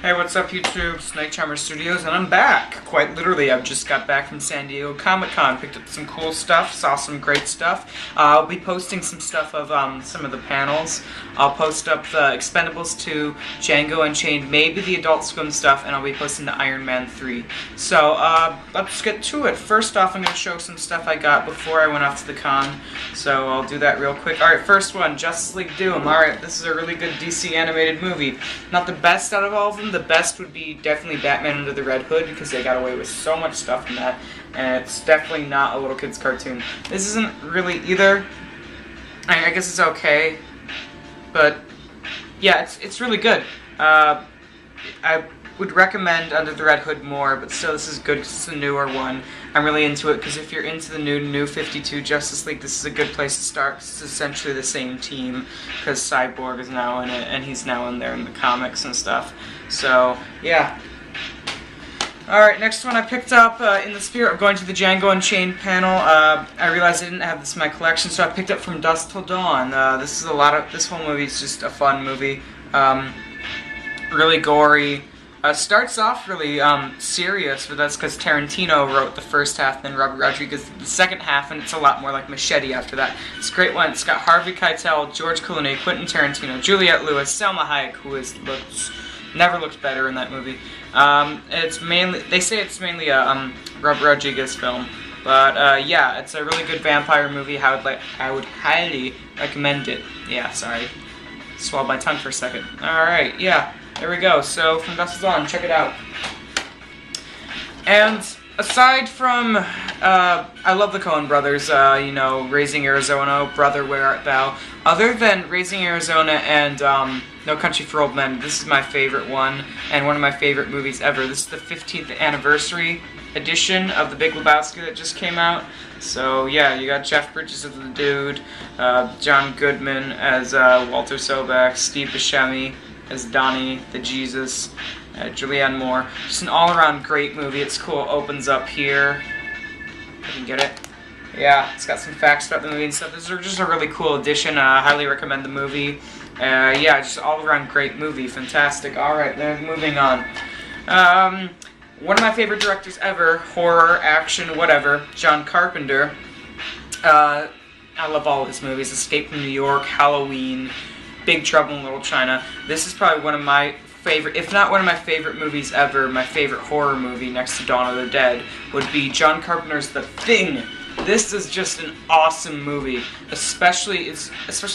Hey, what's up YouTube? It's Night Charmer Studios, and I'm back. Quite literally, I've just got back from San Diego Comic-Con, picked up some cool stuff, saw some great stuff. I'll be posting some stuff of some of the panels. I'll post up the Expendables 2, Django Unchained, maybe the Adult Swim stuff, and I'll be posting the Iron Man 3. So, let's get to it. First off, I'm going to show some stuff I got before I went off to the con, so I'll do that real quick. Alright, first one, Justice League Doom. Alright, this is a really good DC animated movie. Not the best out of all of them. The best would be definitely Batman Under the Red Hood, because they got away with so much stuff in that, and it's definitely not a little kid's cartoon. This isn't really either. I guess it's okay, but yeah, it's really good. I would recommend Under the Red Hood more, but still, this is good because it's a newer one. I'm really into it because if you're into the new 52 Justice League, this is a good place to start. It's essentially the same team because Cyborg is now in it, and he's now in there in the comics and stuff. So, yeah. Alright, next one I picked up, in the spirit of going to the Django Unchained panel. I realized I didn't have this in my collection, so I picked up From Dusk Till Dawn. This whole movie is just a fun movie. Really gory. Starts off really serious, but that's because Tarantino wrote the first half, then Robert Rodriguez the second half, and it's a lot more like Machete after that. It's a great one. It's got Harvey Keitel, George Clooney, Quentin Tarantino, Juliette Lewis, Selma Hayek, who never looked better in that movie. They say it's mainly a Robert Rodriguez film, but yeah, it's a really good vampire movie. I would highly recommend it. Yeah, sorry, swallowed my tongue for a second. All right, yeah. There we go. So, From Dusk Till Dawn, check it out. And aside from, I love the Coen brothers, you know, Raising Arizona, Brother, Where Art Thou? Other than Raising Arizona and No Country for Old Men, this is my favorite one, and one of my favorite movies ever. This is the 15th anniversary edition of The Big Lebowski that just came out. So, yeah, you got Jeff Bridges as the dude, John Goodman as Walter Sobek, Steve Buscemi as Donnie the Jesus, Julianne Moore. Just an all-around great movie. It's cool. It opens up here. I can get it. Yeah, it's got some facts about the movie and stuff. This is just a really cool addition. I highly recommend the movie. Yeah, just all-around great movie. Fantastic. Alright, then moving on. One of my favorite directors ever, horror, action, whatever, John Carpenter. I love all of his movies. Escape from New York, Halloween, Big Trouble in Little China. This is probably one of my favorite, if not one of my favorite movies ever, my favorite horror movie next to Dawn of the Dead would be John Carpenter's The Thing. This is just an awesome movie. It's especially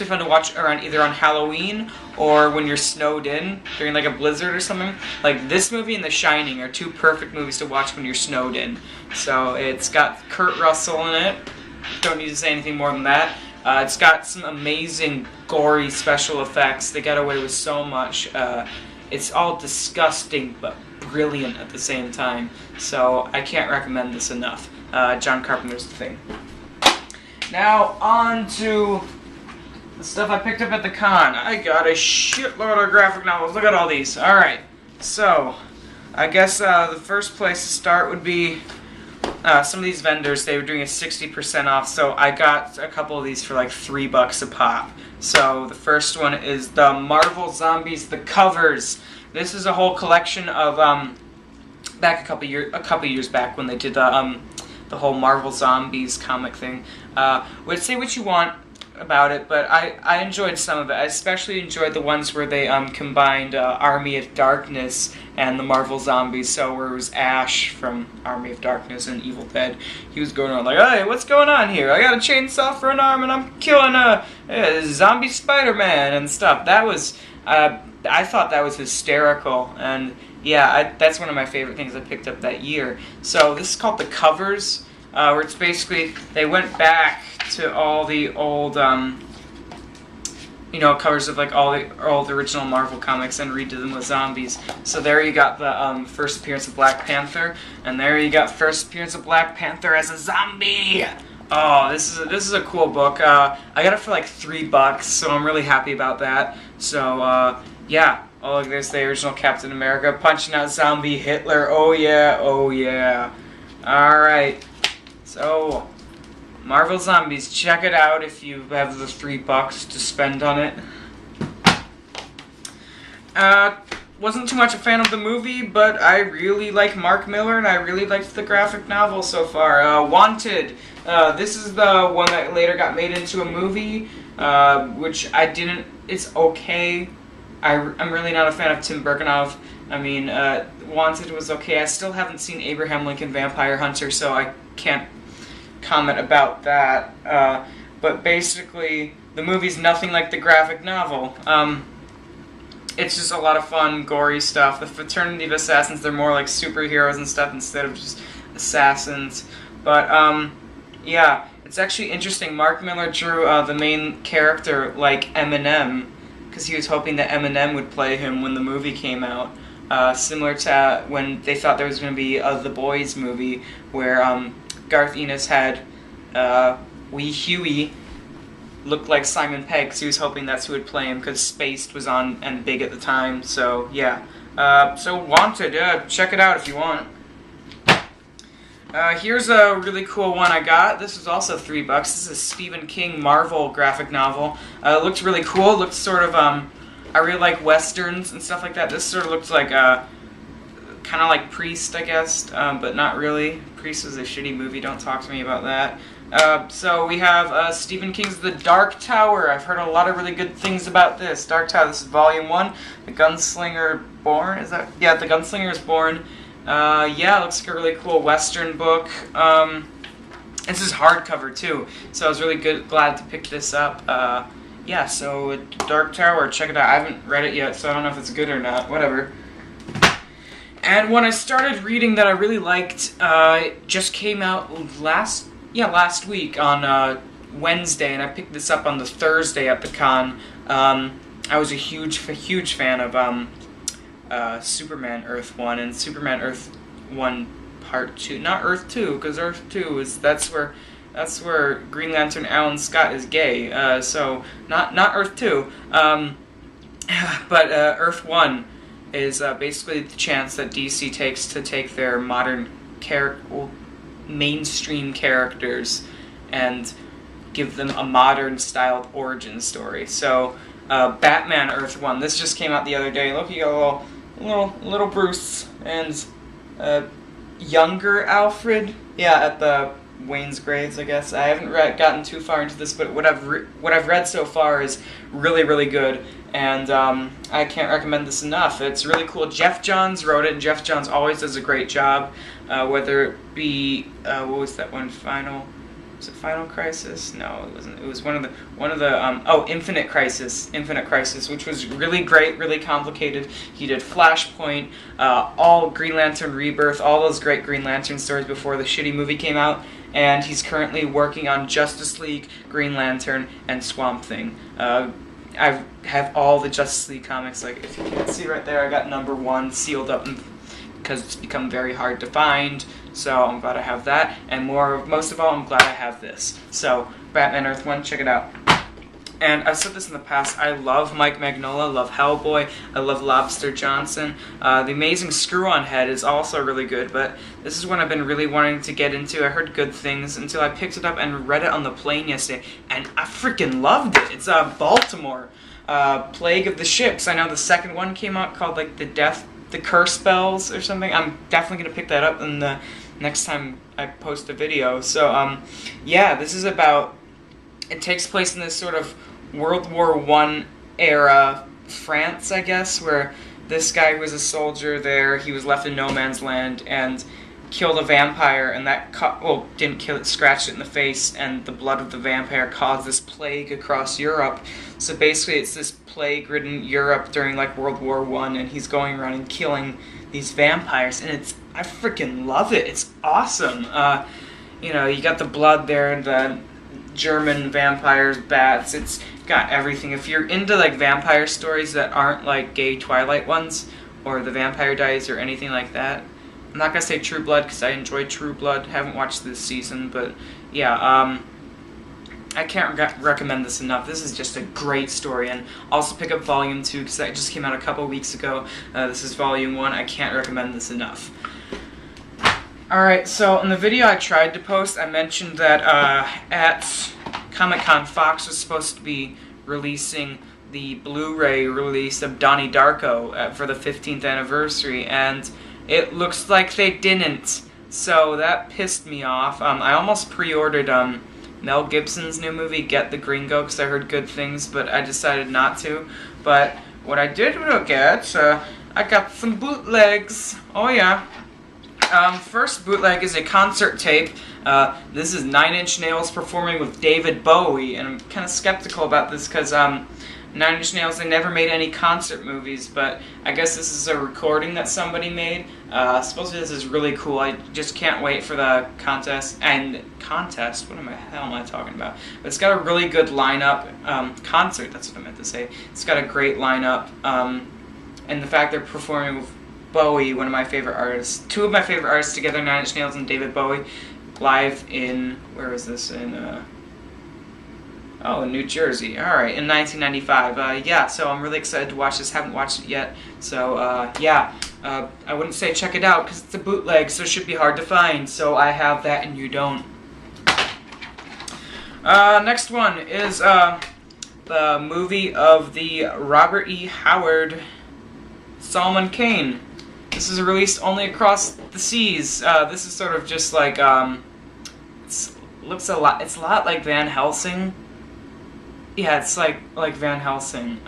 fun to watch either on Halloween or when you're snowed in during like a blizzard or something. Like this movie and The Shining are two perfect movies to watch when you're snowed in. So it's got Kurt Russell in it. Don't need to say anything more than that. It's got some amazing, gory special effects. They got away with so much. It's all disgusting, but brilliant at the same time. So, I can't recommend this enough. John Carpenter's The Thing. Now, on to the stuff I picked up at the con. I got a shitload of graphic novels. Look at all these. Alright, so, I guess the first place to start would be some of these vendors. They were doing a 60% off, so I got a couple of these for like $3 a pop. So the first one is the Marvel Zombies, the covers. This is a whole collection of back a couple years back when they did the whole Marvel Zombies comic thing. Would say what you want about it, but I enjoyed some of it. I especially enjoyed the ones where they combined Army of Darkness and the Marvel Zombies. So where it was Ash from Army of Darkness and Evil Dead. He was going around like, hey, what's going on here? I got a chainsaw for an arm and I'm killing a zombie Spider-Man and stuff. That was, I thought that was hysterical, and yeah, that's one of my favorite things I picked up that year. So this is called the covers, where it's basically, they went back to all the old, you know, covers of like all the original Marvel comics and redid them with zombies. So there you got the first appearance of Black Panther, and there you got first appearance of Black Panther as a zombie. Oh, this is a cool book. I got it for like $3, so I'm really happy about that. So yeah. Oh, look, there's the original Captain America punching out zombie Hitler. Oh yeah, oh yeah. Alright. So, Marvel Zombies, check it out if you have the $3 to spend on it. wasn't too much a fan of the movie, but I really like Mark Miller, and I really liked the graphic novel so far. Wanted. This is the one that later got made into a movie, which I didn't... It's okay. I'm really not a fan of Tim Burkinov. I mean, Wanted was okay. I still haven't seen Abraham Lincoln Vampire Hunter, so I can't comment about that. But basically, the movie's nothing like the graphic novel. It's just a lot of fun, gory stuff. The Fraternity of Assassins, they're more like superheroes and stuff instead of just assassins. But, yeah, it's actually interesting. Mark Miller drew the main character like Eminem, because he was hoping that Eminem would play him when the movie came out. Similar to when they thought there was going to be The Boys movie, where Garth Ennis had Wee Huey looked like Simon Pegg, because he was hoping that's who would play him, because Spaced was on and big at the time. So yeah, so Wanted, check it out if you want. Here's a really cool one I got. This was also $3. This is a Stephen King Marvel graphic novel. It looked really cool. It looked sort of, I really like westerns and stuff like that. This sort of looked like, kind of like Priest, I guess, but not really. Priest was a shitty movie. Don't talk to me about that. So we have Stephen King's The Dark Tower. I've heard a lot of really good things about this. Dark Tower, this is Volume 1. The Gunslinger Born, is that? Yeah, The Gunslinger is Born. Yeah, it looks like a really cool Western book. This is hardcover too, so I was really glad to pick this up. Yeah, so Dark Tower, check it out. I haven't read it yet, so I don't know if it's good or not. Whatever. And when I started reading that I really liked, it just came out last week on Wednesday, and I picked this up on the Thursday at the con. I was a huge fan of Superman Earth 1 and Superman Earth 1 Part 2. Not Earth 2, because Earth 2 is that's where Green Lantern Alan Scott is gay. So not Earth 2. But Earth 1 is basically the chance that DC takes to take their modern mainstream characters and give them a modern styled origin story. So Batman Earth 1, this just came out the other day. Look, you got a little Bruce and younger Alfred. Yeah, at the Wayne's Graves, I guess. I haven't gotten too far into this, but what I've read so far is really, really good, and I can't recommend this enough. It's really cool. Jeff Johns wrote it, and Jeff Johns always does a great job, whether it be what was that one? Was it Final Crisis? No, it wasn't. It was one of the Infinite Crisis, which was really great, really complicated. He did Flashpoint, all Green Lantern Rebirth, all those great Green Lantern stories before the shitty movie came out, and he's currently working on Justice League, Green Lantern, and Swamp Thing. I have all the Justice League comics. Like, if you can't see right there, I got #1 sealed up because it's become very hard to find. So I'm glad I have that, and most of all, I'm glad I have this. So, Batman Earth 1, check it out. And I've said this in the past, I love Mike Mignola, I love Hellboy, I love Lobster Johnson. The Amazing Screw-On Head is also really good, but this is one I've been really wanting to get into. I heard good things until I picked it up and read it on the plane yesterday, and I freaking loved it. It's Baltimore, Plague of the Ships. I know the second one came out called like The Curse Bells or something. I'm definitely going to pick that up in the next time I post a video. So, yeah, this is about, it takes place in this sort of World War I era France, I guess, where this guy who was a soldier there, he was left in no man's land and killed a vampire, and that didn't kill it, scratched it in the face, and the blood of the vampire caused this plague across Europe. So basically it's this plague-ridden Europe during like World War I, and he's going around and killing these vampires, and I freaking love it. It's awesome. You know, you got the blood there, the German vampires, bats. It's got everything. If you're into like vampire stories that aren't like gay Twilight ones, or The Vampire Diaries, or anything like that, I'm not gonna say True Blood because I enjoyed True Blood. Haven't watched this season, but yeah, I can't recommend this enough. This is just a great story, and also pick up Volume 2 because that just came out a couple weeks ago. This is Volume 1. I can't recommend this enough. Alright, so in the video I tried to post, I mentioned that at Comic-Con, Fox was supposed to be releasing the Blu-ray release of Donnie Darko for the 15th anniversary, and it looks like they didn't. So that pissed me off. I almost pre-ordered Mel Gibson's new movie, Get the Gringo, because I heard good things, but I decided not to. But what I did look at, I got some bootlegs. Oh yeah. First bootleg is a concert tape. This is Nine Inch Nails performing with David Bowie, and I'm kind of skeptical about this because Nine Inch Nails, they never made any concert movies, but I guess this is a recording that somebody made. Supposedly this is really cool. I just can't wait for the contest. What the hell am I talking about? But it's got a really good lineup. Concert, that's what I meant to say. It's got a great lineup, and the fact they're performing with Bowie, one of my favorite artists, two of my favorite artists together, Nine Inch Nails and David Bowie, live in, where is this, in New Jersey. Alright, in 1995. Yeah, so I'm really excited to watch this. Haven't watched it yet. So, yeah. I wouldn't say check it out, because it's a bootleg, so it should be hard to find. So I have that and you don't. Next one is, the movie of the Robert E. Howard, Solomon Kane. This is released only across the seas. This is sort of just like, it's a lot like Van Helsing. Yeah, it's like Van Helsing.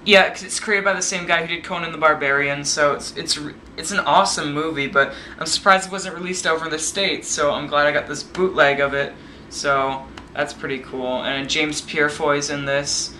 Yeah, 'cause it's created by the same guy who did Conan the Barbarian, so it's an awesome movie, but I'm surprised it wasn't released over in the States, so I'm glad I got this bootleg of it, so that's pretty cool. And James Purefoy's in this.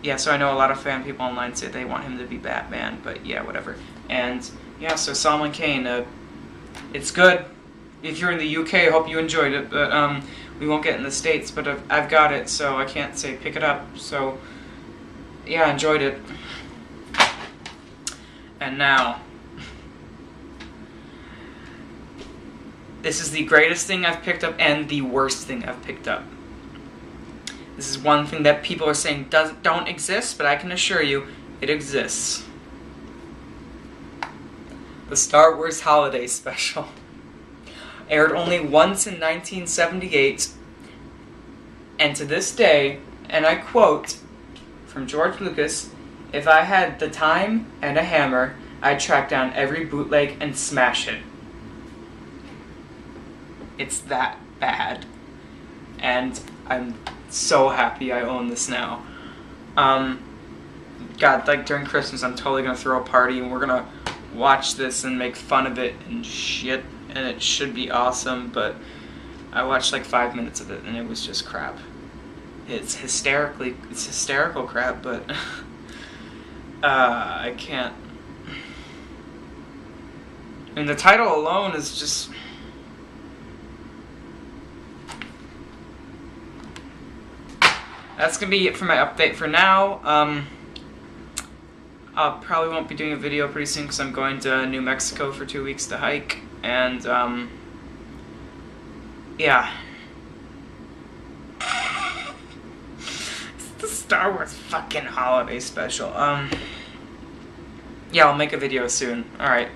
Yeah, so I know a lot of fan people online say they want him to be Batman, but yeah, whatever. And yeah, so Solomon Kane, it's good. If you're in the UK, I hope you enjoyed it, but we won't get it in the States, but I've got it, so I can't say pick it up. So yeah, I enjoyed it. And now, this is the greatest thing I've picked up and the worst thing I've picked up. This is one thing that people are saying don't exist, but I can assure you, it exists. The Star Wars Holiday Special. Aired only once in 1978, and to this day, and I quote from George Lucas, "If I had the time and a hammer, I'd track down every bootleg and smash it." It's that bad. And I'm so happy I own this now. God, like during Christmas, I'm totally gonna throw a party and we're gonna watch this and make fun of it and shit, and it should be awesome, but I watched like 5 minutes of it and it was just crap. It's hysterical crap, but I can't. I mean, the title alone is just... That's gonna be it for my update for now. I probably won't be doing a video pretty soon because I'm going to New Mexico for 2 weeks to hike, and yeah. It's the Star Wars fucking holiday special. Yeah, I'll make a video soon. Alright.